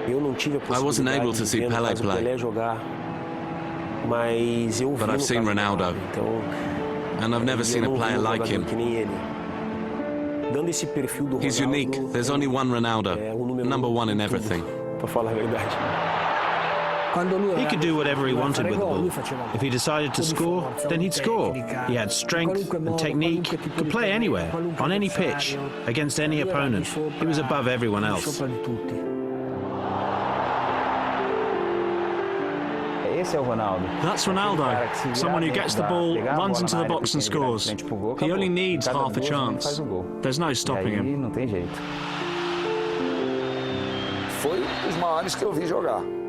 I wasn't able to see Pelé play, but I've seen Ronaldo, and I've never seen a player like him. He's unique. There's only one Ronaldo, number one in everything. He could do whatever he wanted with the ball. If he decided to score, then he'd score. He had strength and technique, could play anywhere, on any pitch, against any opponent. He was above everyone else. That's Ronaldo, someone who gets the ball, runs into the box and scores. He only needs half a chance. There's no stopping him.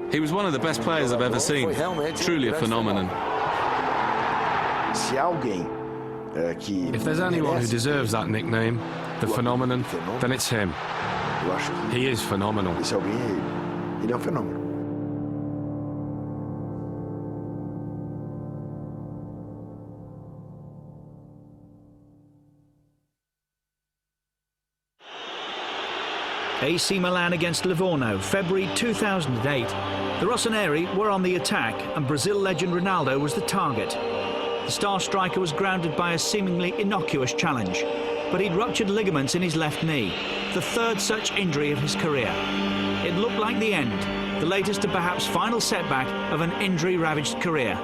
He was one of the best players I've ever seen. Truly a phenomenon. If there's anyone who deserves that nickname, the phenomenon, then it's him. He is phenomenal. AC Milan against Livorno, February 2008. The Rossoneri were on the attack and Brazil legend Ronaldo was the target. The star striker was grounded by a seemingly innocuous challenge, but he'd ruptured ligaments in his left knee, the third such injury of his career. It looked like the end, the latest and perhaps final setback of an injury-ravaged career.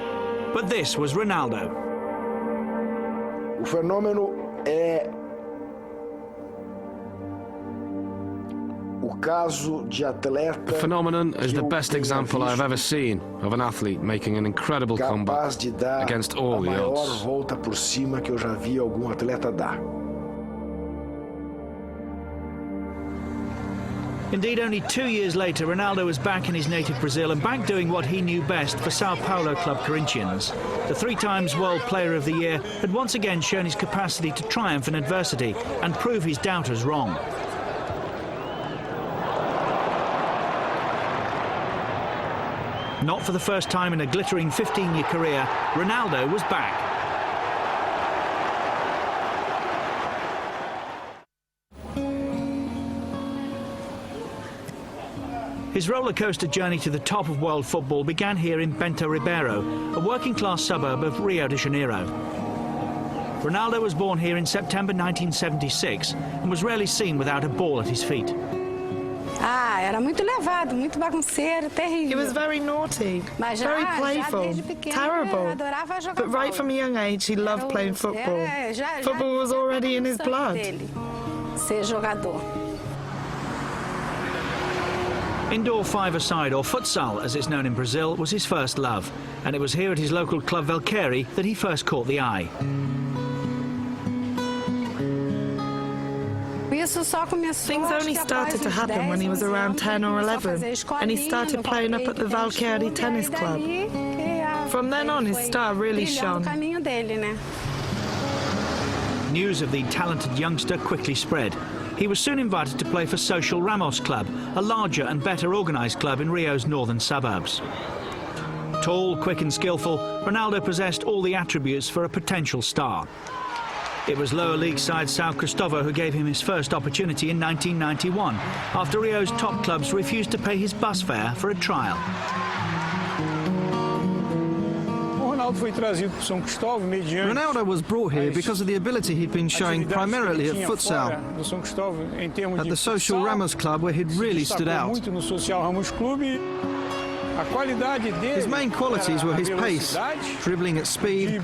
But this was Ronaldo. O fenômeno é The phenomenon is the best example I've ever seen of an athlete making an incredible comeback against all the odds. Indeed, only 2 years later, Ronaldo was back in his native Brazil and back doing what he knew best for Sao Paulo club Corinthians. The 3 times World Player of the Year had once again shown his capacity to triumph in adversity and prove his doubters wrong. Not for the first time in a glittering 15-year career, Ronaldo was back. His roller-coaster journey to the top of world football began here in Bento Ribeiro, a working-class suburb of Rio de Janeiro. Ronaldo was born here in September 1976 and was rarely seen without a ball at his feet. Era muito levado, muito bagunceiro, terrível. He was very naughty, very playful, terrible. But right from a young age, he loved playing football. Football was already in his blood. Ser jogador. Indoor five-a-side, or futsal as it's known in Brazil, was his first love, and it was here at his local club Valqueire that he first caught the eye. Things only started to happen when he was around 10 or 11, and he started playing up at the Valqueire tennis club. From then on, his star really shone. News of the talented youngster quickly spread. He was soon invited to play for Social Ramos Club, a larger and better organised club in Rio's northern suburbs. Tall, quick and skillful, Ronaldo possessed all the attributes for a potential star. It was lower league side São Cristóvão who gave him his first opportunity in 1991, after Rio's top clubs refused to pay his bus fare for a trial. Ronaldo was brought here because of the ability he'd been showing primarily at futsal, at the Social Ramos Club where he'd really stood out. His main qualities were his pace, dribbling at speed,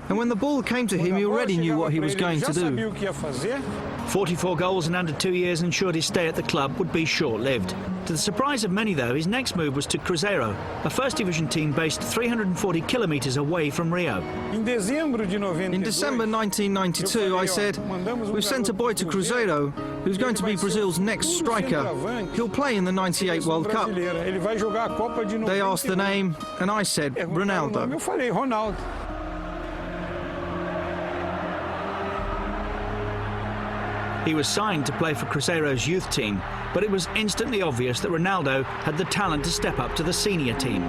and when the ball came to him, he already knew what he was going to do. 44 goals in under 2 years ensured his stay at the club would be short-lived. To the surprise of many, though, his next move was to Cruzeiro, a first-division team based 340 kilometres away from Rio. In December 1992, I said, "We've sent a boy to Cruzeiro who's going to be Brazil's next striker. He'll play in the '98 World Cup." They asked the name, and I said, "Ronaldo." He was signed to play for Cruzeiro's youth team, but it was instantly obvious that Ronaldo had the talent to step up to the senior team.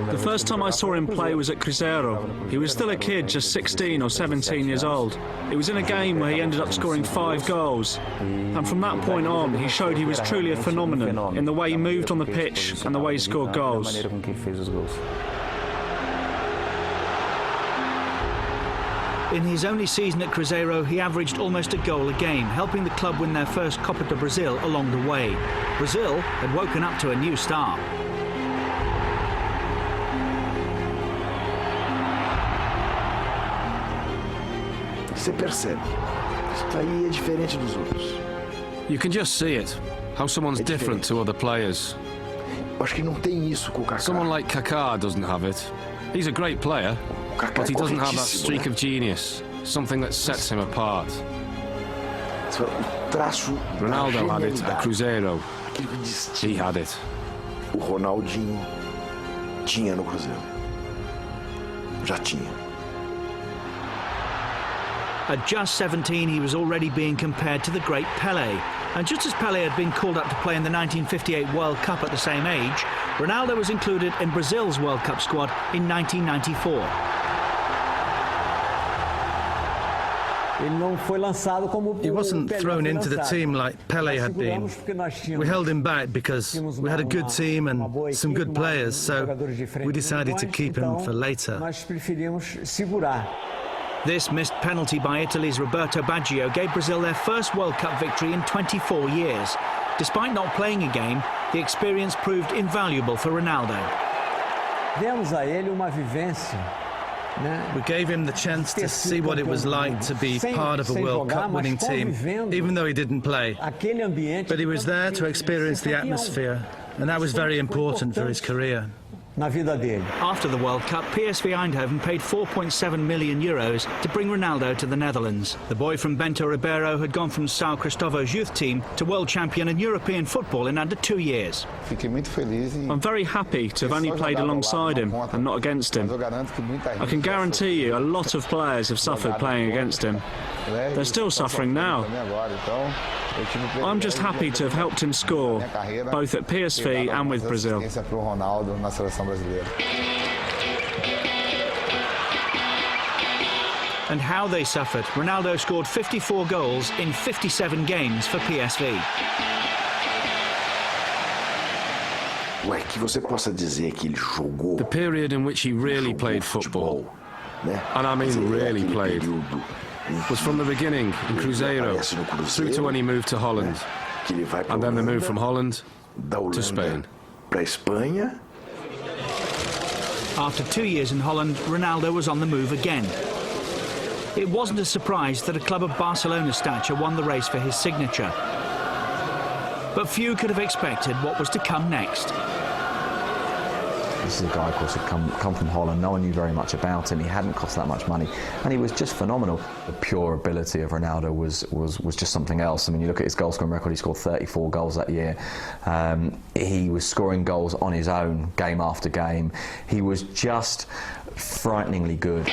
The First time I saw him play was at Cruzeiro. He was still a kid, just 16 or 17 years old. It was in a game where he ended up scoring 5 goals. And from that point on, he showed he was truly a phenomenon in the way he moved on the pitch and the way he scored goals. In his only season at Cruzeiro, he averaged almost a goal a game, helping the club win their first Copa do Brasil along the way. Brazil had woken up to a new star. Você percebe. Isso aí é diferente dos outros. You can just see it, how someone's different to other players. Acho que não tem isso com o Kaká. Someone like Kaká doesn't have it. He's a great player, but he doesn't have that streak of genius, something that sets him apart. Ronaldo had it at Cruzeiro. He had it. O Ronaldinho tinha no Cruzeiro. Já tinha. At just 17, he was already being compared to the great Pelé. And just as Pelé had been called up to play in the 1958 World Cup at the same age, Ronaldo was included in Brazil's World Cup squad in 1994. He wasn't thrown into the team like Pelé had been. We held him back because we had a good team and some good players, so we decided to keep him for later. This missed penalty by Italy's Roberto Baggio gave Brazil their first World Cup victory in 24 years. Despite not playing a game, the experience proved invaluable for Ronaldo. We gave him the chance to see what it was like to be part of a World Cup winning team, even though he didn't play. But he was there to experience the atmosphere, and that was very important for his career. After the World Cup, PSV Eindhoven paid €4.7 million to bring Ronaldo to the Netherlands. The boy from Bento Ribeiro had gone from São Cristóvão's youth team to world champion in European football in under 2 years. I'm very happy to have only played alongside him and not against him. I can guarantee you a lot of players have suffered playing against him. They're still suffering now. I'm just happy to have helped him score, both at PSV and with Brazil. And how they suffered. Ronaldo scored 54 goals in 57 games for PSV. The period in which he really played football, and I mean really played, was from the beginning in Cruzeiro through to when he moved to Holland, and then the move from Holland to Spain. After 2 years in Holland, Ronaldo was on the move again. It wasn't a surprise that a club of Barcelona's stature won the race for his signature. But few could have expected what was to come next. This is a guy, of course, who'd come from Holland. No one knew very much about him. He hadn't cost that much money, and he was just phenomenal. The pure ability of Ronaldo was just something else. I mean, you look at his goal-scoring record. He scored 34 goals that year. He was scoring goals on his own, game after game. He was just frighteningly good.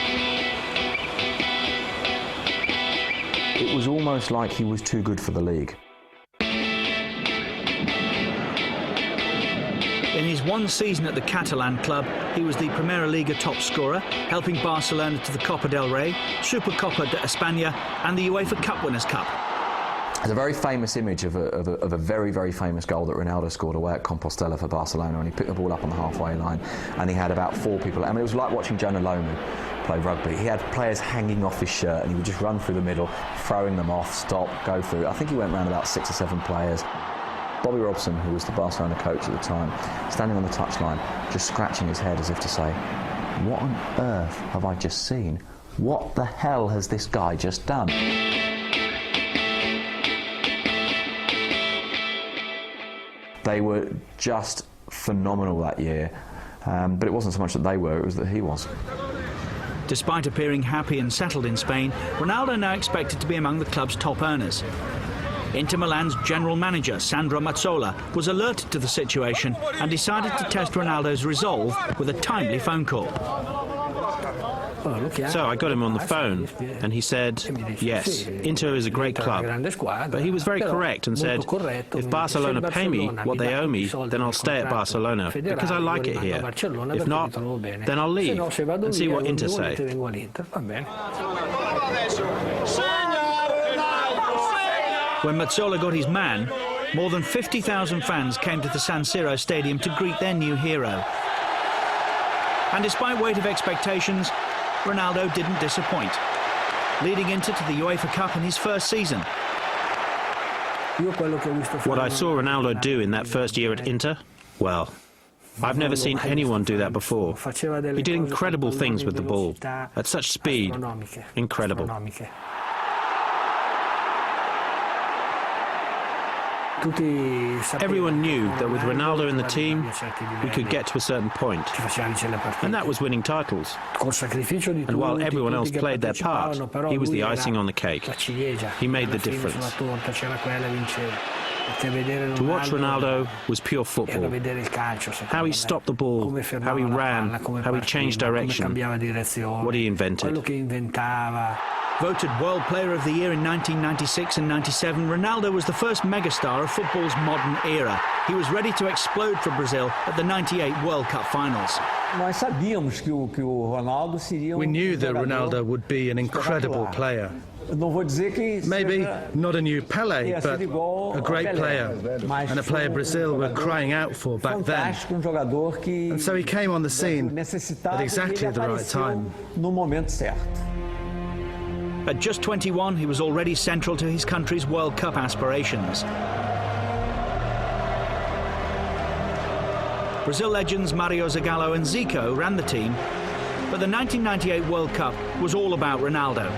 It was almost like he was too good for the league. In his one season at the Catalan club, he was the Primera Liga top scorer, helping Barcelona to the Copa del Rey, Supercopa de España and the UEFA Cup Winners' Cup. There's a very famous image of a very, very famous goal that Ronaldo scored away at Compostela for Barcelona, and he picked the ball up on the halfway line, and he had about 4 people. I mean, it was like watching Jonah Lomu play rugby. He had players hanging off his shirt, and he would just run through the middle, throwing them off, stop, go through. I think he went around about 6 or 7 players. Bobby Robson, who was the Barcelona coach at the time, standing on the touchline, just scratching his head as if to say, what on earth have I just seen? What the hell has this guy just done? They were just phenomenal that year, but it wasn't so much that they were, it was that he was. Despite appearing happy and settled in Spain, Ronaldo now expected to be among the club's top earners. Inter Milan's general manager, Sandro Mazzola, was alerted to the situation and decided to test Ronaldo's resolve with a timely phone call. So I got him on the phone, and he said, yes, Inter is a great club. But he was very correct and said, if Barcelona pay me what they owe me, then I'll stay at Barcelona, because I like it here. If not, then I'll leave and see what Inter say. When Mazzola got his man, more than 50,000 fans came to the San Siro stadium to greet their new hero. And despite weight of expectations, Ronaldo didn't disappoint, leading Inter to the UEFA Cup in his first season. What I saw Ronaldo do in that first year at Inter, well, I've never seen anyone do that before. He did incredible things with the ball, at such speed, incredible. Everyone knew that with Ronaldo in the team, we could get to a certain point, and that was winning titles. And while everyone else played their part, he was the icing on the cake. He made the difference. To watch Ronaldo was pure football. How he stopped the ball, how he ran, how he changed direction, what he invented. Voted World Player of the Year in 1996 and 97, Ronaldo was the first megastar of football's modern era. He was ready to explode for Brazil at the 98 World Cup finals. We knew that Ronaldo would be an incredible player. Maybe not a new Pelé, but a great player, and a player Brazil were crying out for back then. And so he came on the scene at exactly the right time. At just 21, he was already central to his country's World Cup aspirations. Brazil legends Mario Zagallo and Zico ran the team, but the 1998 World Cup was all about Ronaldo.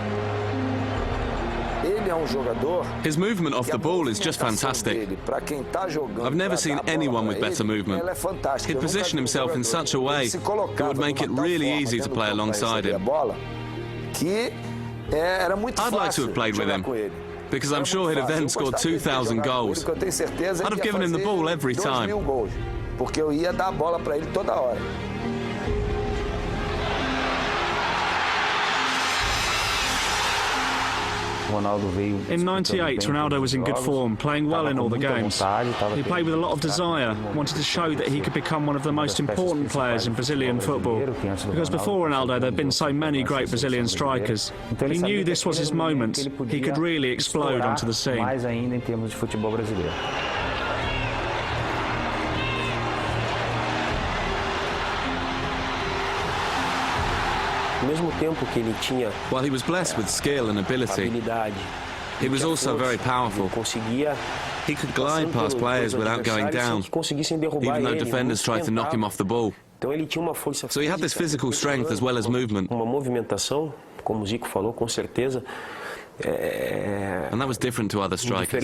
His movement off the ball is just fantastic. I've never seen anyone with better movement. He'd position himself in such a way that would make it really easy to play alongside him. I'd like to have played with him, because I'm sure he'd have then scored 2,000 goals. I'd have given him the ball every time. In '98, Ronaldo was in good form, playing well in all the games. He played with a lot of desire, wanted to show that he could become one of the most important players in Brazilian football. Because before Ronaldo, there had been so many great Brazilian strikers. He knew this was his moment. He could really explode onto the scene. While he was blessed with skill and ability, he was also very powerful. He could glide past players without going down, even though defenders tried to knock him off the ball. So he had this physical strength as well as movement. And that was different to other strikers.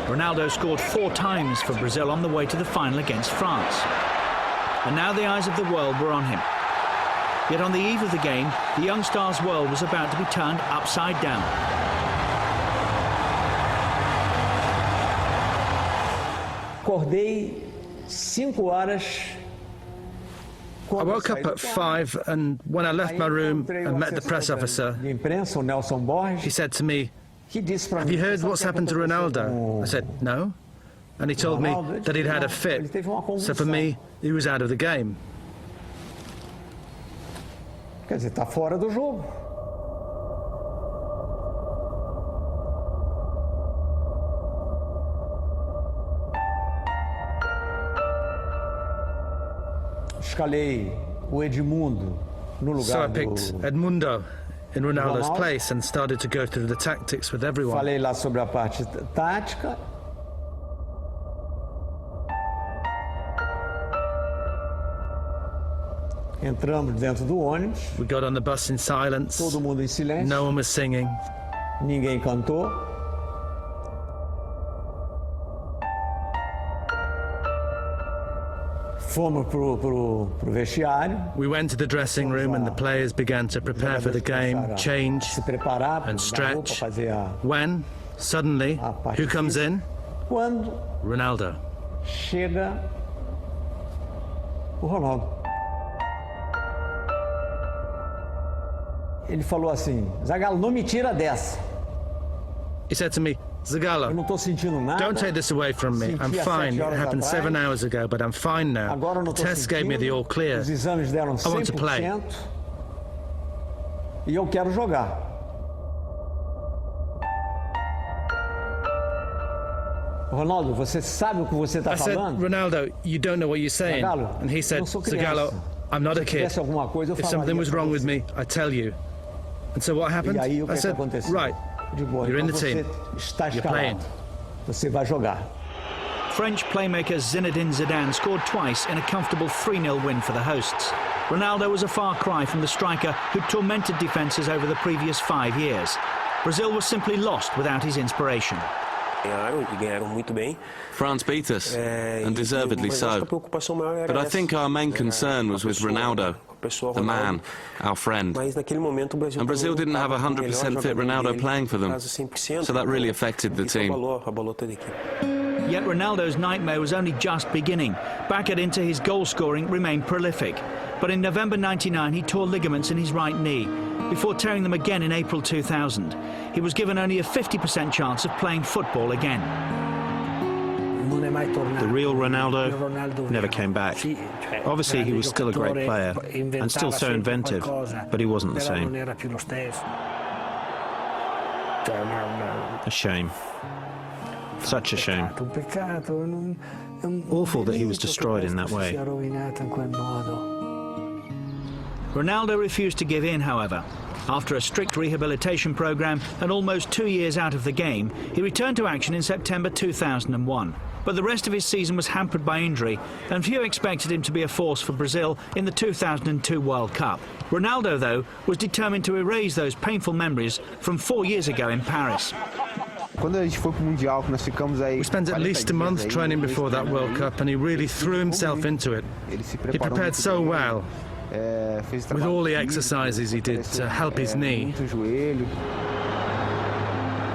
Ronaldo scored 4 times for Brazil on the way to the final against France. And now the eyes of the world were on him. Yet on the eve of the game, the young star's world was about to be turned upside down. I woke up at 5, and when I left my room and met the press officer, he said to me, "Have you heard what's happened to Ronaldo?" I said, "No." And he told me that he'd had a fit, so for me, he was out of the game. Quer dizer, está fora do jogo. Escalei o Edmundo no lugar. So I picked Edmundo in Ronaldo's place and started to go through the tactics with everyone. Falei lá sobre a parte tática. Entramos dentro do ônibus. We got on the bus in silence. Todo mundo em silêncio. No one was singing. Ninguém cantou. Fomos pro vestiário. We went to the dressing room and the players began to prepare for the game, change and stretch. When, suddenly, who comes in? Ronaldo. Chega o Ronaldo. Ele falou assim, Zagallo, não me tira dessa. He said to me, Zagallo, Eu não tô sentindo nada. don't take this away from me. I'm Senti há fine. 7 It horas happened atrás. 7 hours ago, but I'm fine now. Agora eu não The tô test gave me the sentindo. all clear. Os exames deram I want to play. 100%. E eu quero jogar. Ronaldo, você sabe o que você está I said, falando? Ronaldo, you don't know what you're saying. Zagallo, And he eu said, não sou Zagallo, criança. I'm not a Se kid. tivesse alguma coisa, eu If falaria something was pra wrong with você. me, I tell you. And so what happened? E aí o que, I que said, aconteceu? right, De boa, you're in então the você team. está You're playing. escalado. Você vai jogar. French playmaker Zinedine Zidane scored twice in a comfortable 3-0 win for the hosts. Ronaldo was a far cry from the striker who'd tormented defences over the previous 5 years. Brazil was simply lost without his inspiration. France beat us, and deservedly so. But I think our main concern was with Ronaldo, the man, our friend. And Brazil didn't have a 100% fit Ronaldo playing for them, so that really affected the team. Yet Ronaldo's nightmare was only just beginning. Back at Inter, his goal-scoring remained prolific. But in November '99, he tore ligaments in his right knee, before tearing them again in April 2000. He was given only a 50% chance of playing football again. The real Ronaldo never came back. Obviously, he was still a great player and still so inventive, but he wasn't the same. A shame. Such a shame. Awful that he was destroyed in that way. Ronaldo refused to give in, however. After a strict rehabilitation program and almost 2 years out of the game, he returned to action in September 2001. But the rest of his season was hampered by injury, and few expected him to be a force for Brazil in the 2002 World Cup. Ronaldo, though, was determined to erase those painful memories from 4 years ago in Paris. We spent at least a month training before that World Cup, and he really threw himself into it. He prepared so well, with all the exercises he did to help his knee.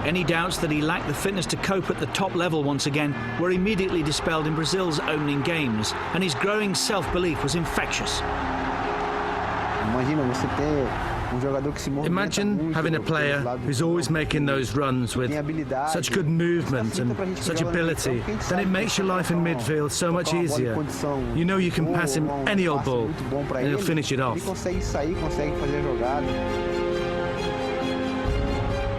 Any doubts that he lacked the fitness to cope at the top level once again were immediately dispelled in Brazil's opening games, and his growing self-belief was infectious. Imagine having a player who's always making those runs with such good movement and such ability. Then it makes your life in midfield so much easier. You know you can pass him any old ball and he'll finish it off.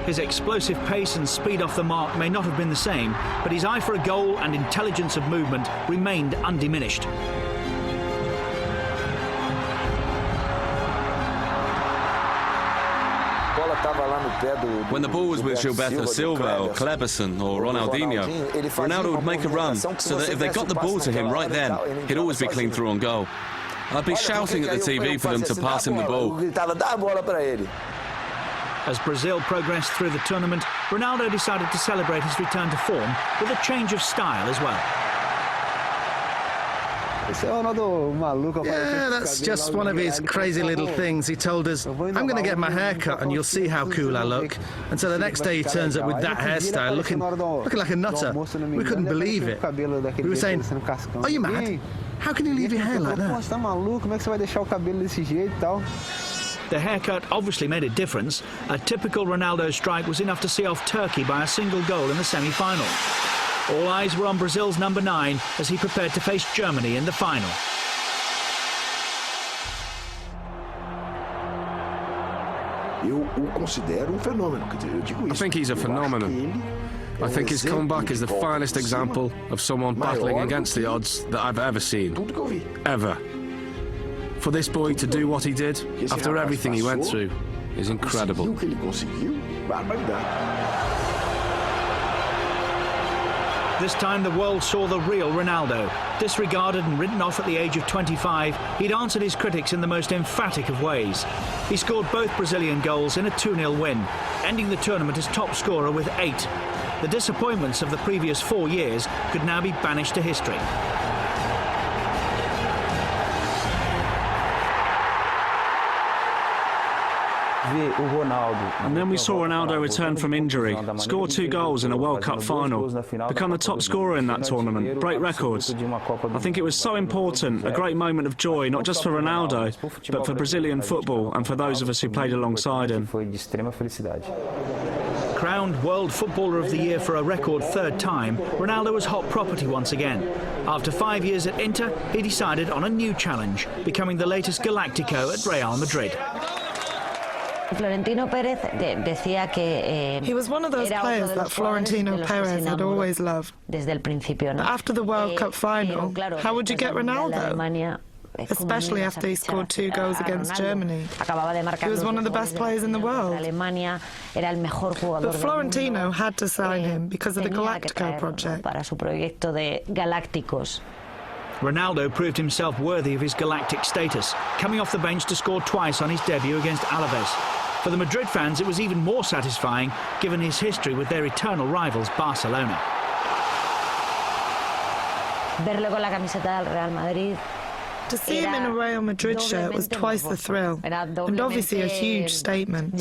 His explosive pace and speed off the mark may not have been the same, but his eye for a goal and intelligence of movement remained undiminished. When the ball was with Gilberto Silva or Kleberson or Ronaldinho, Ronaldo would make a run so that if they got the ball to him right then, he'd always be clean through on goal. I'd be shouting at the TV for them to pass him the ball. As Brazil progressed through the tournament, Ronaldo decided to celebrate his return to form with a change of style as well. Yeah, that's just one of his crazy little things. He told us, I'm going to get my hair cut and you'll see how cool I look. And so the next day he turns up with that hairstyle looking like a nutter. We couldn't believe it. We were saying, are you mad? How can you leave your hair like that? The haircut obviously made a difference. A typical Ronaldo strike was enough to see off Turkey by a single goal in the semi-final. All eyes were on Brazil's number 9 as he prepared to face Germany in the final. I think he's a phenomenon. I think his comeback is the finest example of someone battling against the odds that I've ever seen. Ever. For this boy to do what he did, after everything he went through, is incredible. This time the world saw the real Ronaldo. Disregarded and written off at the age of 25, he'd answered his critics in the most emphatic of ways. He scored both Brazilian goals in a 2-0 win, ending the tournament as top scorer with 8. The disappointments of the previous 4 years could now be banished to history. And then we saw Ronaldo return from injury, score 2 goals in a World Cup final, become the top scorer in that tournament, break records. I think it was so important, a great moment of joy, not just for Ronaldo, but for Brazilian football and for those of us who played alongside him. Crowned World Footballer of the Year for a record 3rd time, Ronaldo was hot property once again. After 5 years at Inter, he decided on a new challenge, becoming the latest Galactico at Real Madrid. He was one of those players that Florentino Perez had always loved. But after the World Cup final, how would you get Ronaldo? Especially after he scored 2 goals against Germany. He was one of the best players in the world. But Florentino had to sign him because of the Galactico project. Ronaldo proved himself worthy of his galactic status, coming off the bench to score twice on his debut against Alaves. For the Madrid fans, it was even more satisfying, given his history with their eternal rivals, Barcelona. To see him in a Real Madrid shirt was twice the thrill, and obviously a huge statement.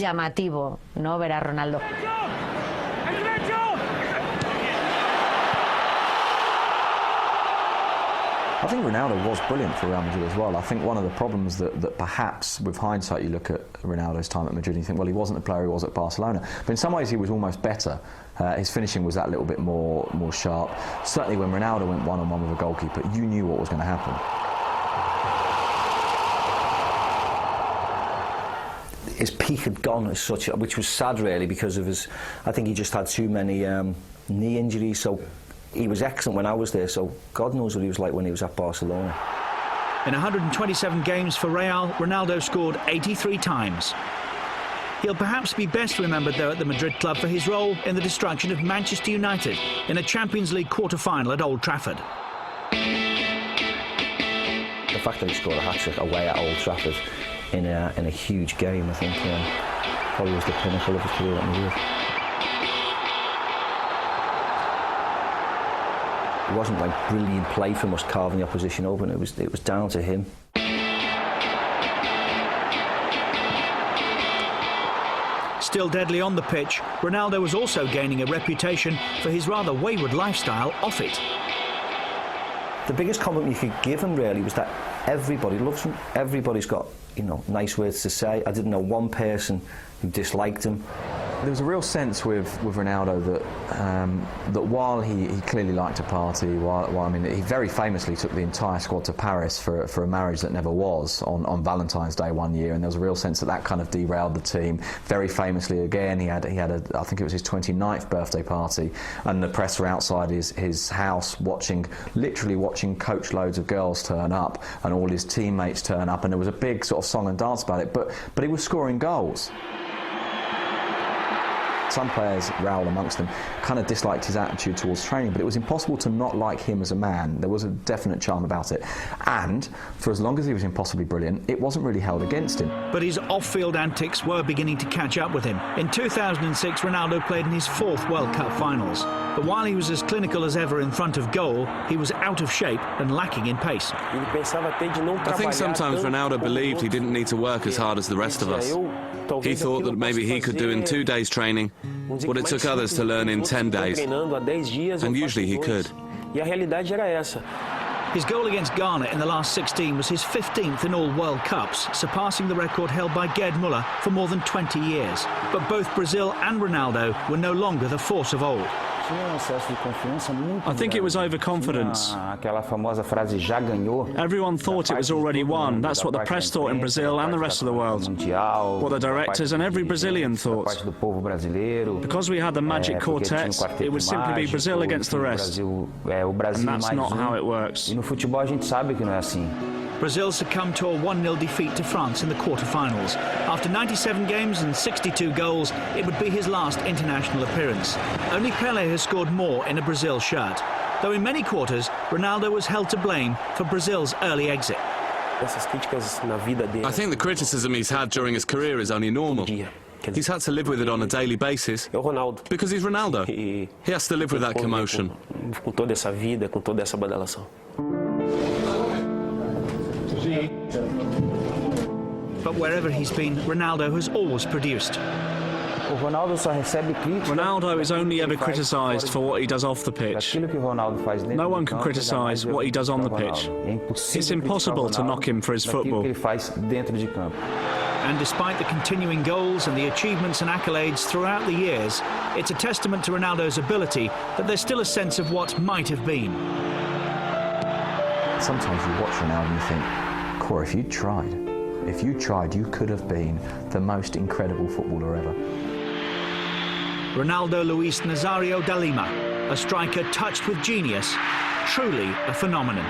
I think Ronaldo was brilliant for Real Madrid as well. I think one of the problems that perhaps, with hindsight, you look at Ronaldo's time at Madrid and you think, well, he wasn't the player he was at Barcelona. But in some ways, he was almost better. His finishing was that little bit more sharp. Certainly when Ronaldo went one-on-one with a goalkeeper, you knew what was going to happen. His peak had gone as such, which was sad really, because of his, I think he just had too many knee injuries. So he was excellent when I was there, so God knows what he was like when he was at Barcelona. In 127 games for Real, Ronaldo scored 83 times. He'll perhaps be best remembered, though, at the Madrid club for his role in the destruction of Manchester United in a Champions League quarter-final at Old Trafford. The fact that he scored a hat-trick away at Old Trafford in a huge game, I think, probably was the pinnacle of his career at Madrid. It wasn't like brilliant play from us carving the opposition open. It was down to him. Still deadly on the pitch, Ronaldo was also gaining a reputation for his rather wayward lifestyle off it. The biggest compliment you could give him really was that everybody loves him. Everybody's got, you know, nice words to say. I didn't know one person who disliked him. There was a real sense with Ronaldo that while he clearly liked to party, I mean, he very famously took the entire squad to Paris for a marriage that never was on Valentine's Day one year, and there was a real sense that kind of derailed the team. Very famously again, he had I think it was his 29th birthday party, and the press were outside his house literally watching coach loads of girls turn up and all his teammates turn up, and there was a big sort of song and dance about it, but he was scoring goals. Some players, Raul amongst them, kind of disliked his attitude towards training, but it was impossible to not like him as a man. There was a definite charm about it. And for as long as he was impossibly brilliant, it wasn't really held against him. But his off-field antics were beginning to catch up with him. In 2006, Ronaldo played in his 4th World Cup finals. But while he was as clinical as ever in front of goal, he was out of shape and lacking in pace. I think sometimes Ronaldo believed he didn't need to work as hard as the rest of us. He thought that maybe he could do in 2 days training what it took others to learn in 10 days, and usually he could. His goal against Ghana in the last 16 was his 15th in all World Cups, surpassing the record held by Gerd Müller for more than 20 years. But both Brazil and Ronaldo were no longer the force of old. I think it was overconfidence. Everyone thought it was already won. That's what the press thought in Brazil and the rest of the world. What the directors and every Brazilian thought. Because we had the magic quartet, it would simply be Brazil against the rest. And that's not how it works. Brazil succumbed to a 1-0 defeat to France in the quarter-finals. After 97 games and 62 goals, it would be his last international appearance. Only Pelé has scored more in a Brazil shirt, though in many quarters, Ronaldo was held to blame for Brazil's early exit. I think the criticism he's had during his career is only normal. He's had to live with it on a daily basis because he's Ronaldo. He has to live with that commotion. But wherever he's been, Ronaldo has always produced. Ronaldo is only ever criticised for what he does off the pitch. No one can criticise what he does on the pitch. It's impossible to knock him for his football. And despite the continuing goals and the achievements and accolades throughout the years, it's a testament to Ronaldo's ability that there's still a sense of what might have been. Sometimes you watch Ronaldo and you think, Cor, if you tried, you could have been the most incredible footballer ever. Ronaldo Luis Nazario da Lima, a striker touched with genius, truly a phenomenon.